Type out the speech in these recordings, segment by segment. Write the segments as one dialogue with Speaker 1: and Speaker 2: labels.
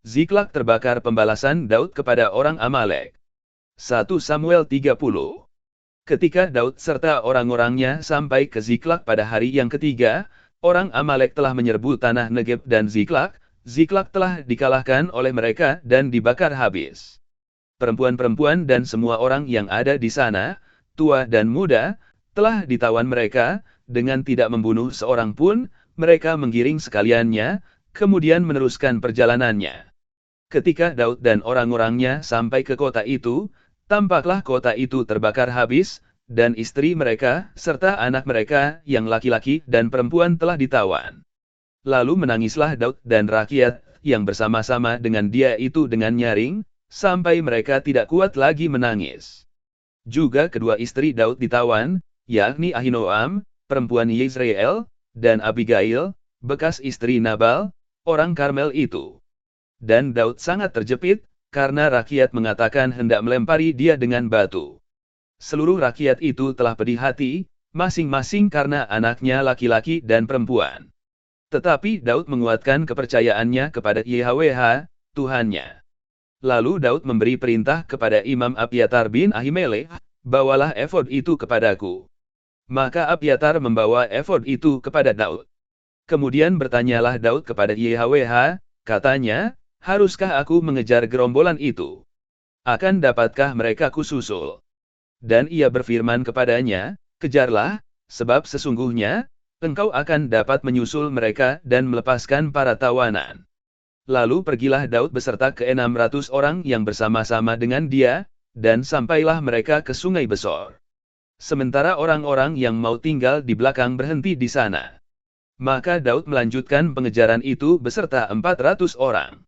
Speaker 1: Ziklag terbakar. Pembalasan Daud kepada orang Amalek. 1 Samuel 30. Ketika Daud serta orang-orangnya sampai ke Ziklag pada hari yang ketiga, orang Amalek telah menyerbu tanah Negeb dan Ziklag. Ziklag telah dikalahkan oleh mereka dan dibakar habis. Perempuan-perempuan dan semua orang yang ada di sana, tua dan muda, telah ditawan mereka, dengan tidak membunuh seorang pun. Mereka menggiring sekaliannya, kemudian meneruskan perjalanannya. Ketika Daud dan orang-orangnya sampai ke kota itu, tampaklah kota itu terbakar habis, dan istri mereka, serta anak mereka yang laki-laki dan perempuan telah ditawan. Lalu menangislah Daud dan rakyat yang bersama-sama dengan dia itu dengan nyaring, sampai mereka tidak kuat lagi menangis. Juga kedua istri Daud ditawan, yakni Ahinoam, perempuan Yezreel, dan Abigail, bekas istri Nabal, orang Karmel itu. Dan Daud sangat terjepit, karena rakyat mengatakan hendak melempari dia dengan batu. Seluruh rakyat itu telah pedih hati, masing-masing karena anaknya laki-laki dan perempuan. Tetapi Daud menguatkan kepercayaannya kepada Yahweh, Tuhannya. Lalu Daud memberi perintah kepada Imam Abiatar bin Ahimelek, bawalah efod itu kepadaku. Maka Abiatar membawa efod itu kepada Daud. Kemudian bertanyalah Daud kepada Yahweh, katanya, haruskah aku mengejar gerombolan itu? Akan dapatkah mereka kususul? Dan ia berfirman kepadanya, kejarlah, sebab sesungguhnya, engkau akan dapat menyusul mereka dan melepaskan para tawanan. Lalu pergilah Daud beserta ke-600 orang yang bersama-sama dengan dia, dan sampailah mereka ke Sungai Besor. Sementara orang-orang yang mau tinggal di belakang berhenti di sana. Maka Daud melanjutkan pengejaran itu beserta 400 orang.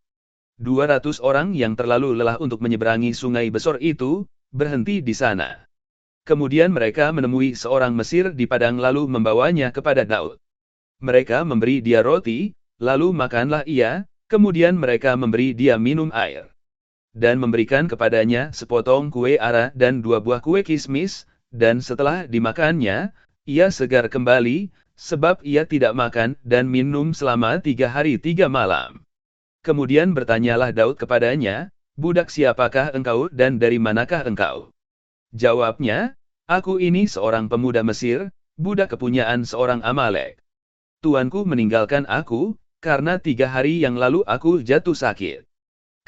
Speaker 1: 200 orang yang terlalu lelah untuk menyeberangi Sungai Besor itu, berhenti di sana. Kemudian mereka menemui seorang Mesir di padang lalu membawanya kepada Daud. Mereka memberi dia roti, lalu makanlah ia, kemudian mereka memberi dia minum air. Dan memberikan kepadanya sepotong kue ara dan 2 buah kue kismis, dan setelah dimakannya, ia segar kembali, sebab ia tidak makan dan minum selama 3 hari 3 malam. Kemudian bertanyalah Daud kepadanya, budak siapakah engkau dan dari manakah engkau? Jawabnya, aku ini seorang pemuda Mesir, budak kepunyaan seorang Amalek. Tuanku meninggalkan aku, karena 3 hari yang lalu aku jatuh sakit.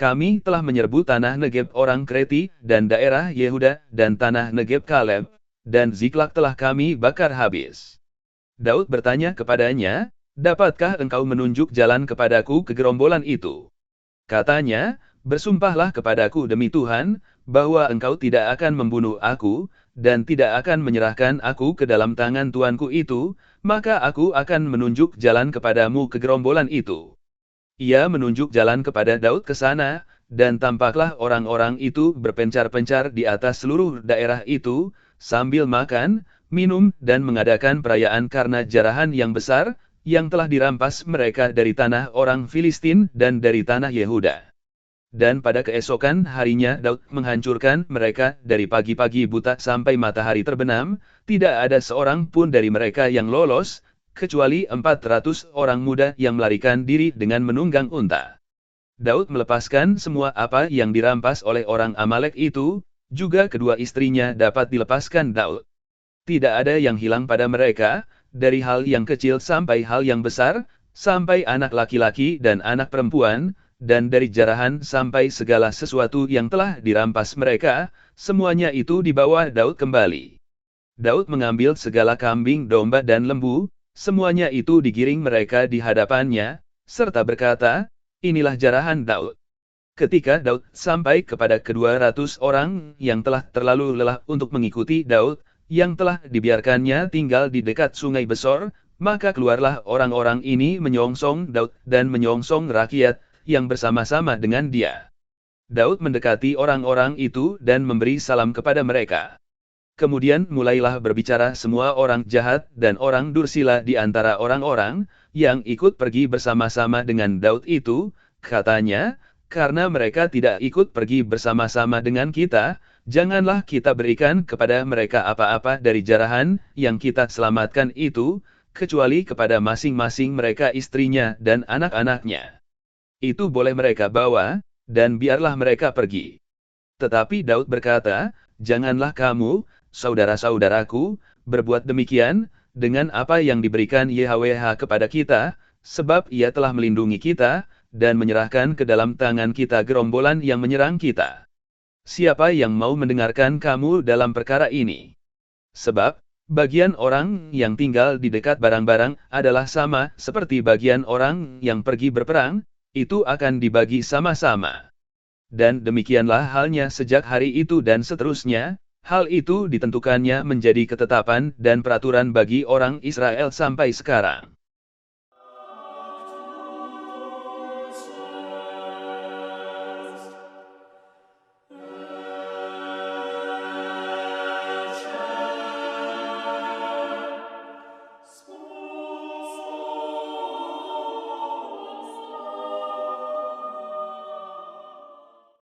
Speaker 1: Kami telah menyerbu tanah Negeb orang Kreti, dan daerah Yehuda, dan tanah Negeb Kaleb, dan Ziklag telah kami bakar habis. Daud bertanya kepadanya, dapatkah engkau menunjuk jalan kepadaku ke gerombolan itu? Katanya, bersumpahlah kepadaku demi Tuhan, bahwa engkau tidak akan membunuh aku, dan tidak akan menyerahkan aku ke dalam tangan tuanku itu, maka aku akan menunjuk jalan kepadamu ke gerombolan itu. Ia menunjuk jalan kepada Daud ke sana, dan tampaklah orang-orang itu berpencar-pencar di atas seluruh daerah itu, sambil makan, minum, dan mengadakan perayaan karena jarahan yang besar, yang telah dirampas mereka dari tanah orang Filistin dan dari tanah Yehuda. Dan pada keesokan harinya Daud menghancurkan mereka dari pagi-pagi buta sampai matahari terbenam, tidak ada seorang pun dari mereka yang lolos, kecuali 400 orang muda yang melarikan diri dengan menunggang unta. Daud melepaskan semua apa yang dirampas oleh orang Amalek itu, juga kedua istrinya dapat dilepaskan Daud. Tidak ada yang hilang pada mereka, dari hal yang kecil sampai hal yang besar, sampai anak laki-laki dan anak perempuan, dan dari jarahan sampai segala sesuatu yang telah dirampas mereka, semuanya itu dibawa Daud kembali. Daud mengambil segala kambing, domba dan lembu, semuanya itu digiring mereka di hadapannya, serta berkata, inilah jarahan Daud. Ketika Daud sampai kepada ke-200 orang yang telah terlalu lelah untuk mengikuti Daud, yang telah dibiarkannya tinggal di dekat Sungai Besor, maka keluarlah orang-orang ini menyongsong Daud dan menyongsong rakyat, yang bersama-sama dengan dia. Daud mendekati orang-orang itu dan memberi salam kepada mereka. Kemudian mulailah berbicara semua orang jahat dan orang dursila di antara orang-orang yang ikut pergi bersama-sama dengan Daud itu, katanya, karena mereka tidak ikut pergi bersama-sama dengan kita, janganlah kita berikan kepada mereka apa-apa dari jarahan yang kita selamatkan itu, kecuali kepada masing-masing mereka istrinya dan anak-anaknya. Itu boleh mereka bawa, dan biarlah mereka pergi. Tetapi Daud berkata, janganlah kamu, saudara-saudaraku, berbuat demikian, dengan apa yang diberikan YHWH kepada kita, sebab ia telah melindungi kita, dan menyerahkan ke dalam tangan kita gerombolan yang menyerang kita. Siapa yang mau mendengarkan kamu dalam perkara ini? Sebab, bagian orang yang tinggal di dekat barang-barang adalah sama seperti bagian orang yang pergi berperang, itu akan dibagi sama-sama. Dan demikianlah halnya sejak hari itu dan seterusnya, hal itu ditentukannya menjadi ketetapan dan peraturan bagi orang Israel sampai sekarang.